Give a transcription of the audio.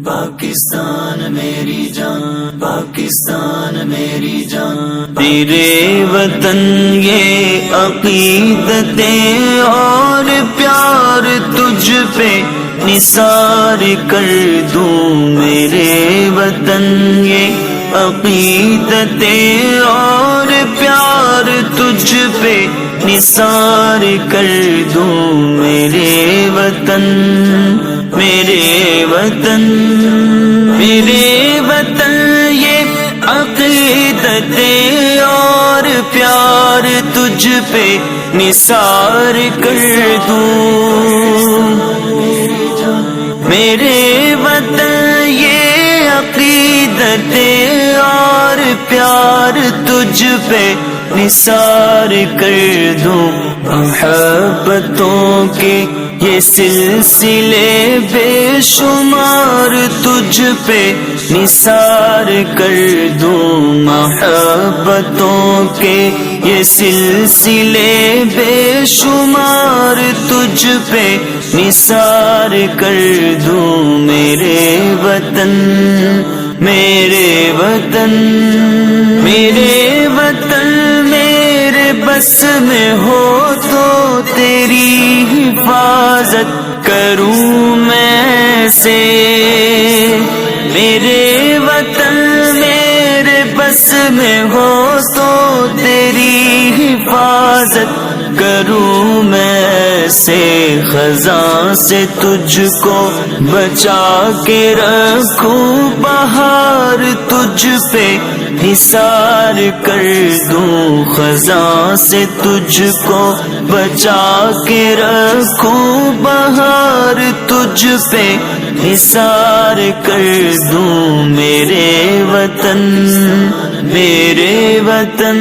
پاکستان میری جان، پاکستان میری جان، تیرے وطن یہ عقیدتیں اور پیار تجھ پہ نثار کر دوں. میرے وطن یہ عقیدتیں اور پیار تجھ پہ نثار کر دوں. میرے وطن، میرے وطن، میرے وطن یہ عقیدتیں اور پیار تجھ پہ نثار کر دوں. میرے وطن یہ عقیدتیں اور پیار تجھ پہ نثار کر دوں. محبتوں کے یہ سلسلے بے شمار تجھ پہ نثار کر دوں. محبتوں کے یہ سلسلے بے شمار تجھ پہ نثار کر دوں. میرے وطن، میرے وطن، میرے وطن میرے بس میں ہو تو تیری حفاظت کروں میں سے. میرے وطن میرے بس میں ہو تو تیری حفاظت کروں میں سے. خزاں سے تجھ کو بچا کے رکھوں، بہار تجھ پہ نثار کر دوں. خزاں سے تجھ کو بچا کے رکھوں، بہار تجھ پہ نثار کر دوں. میرے وطن، میرے وطن.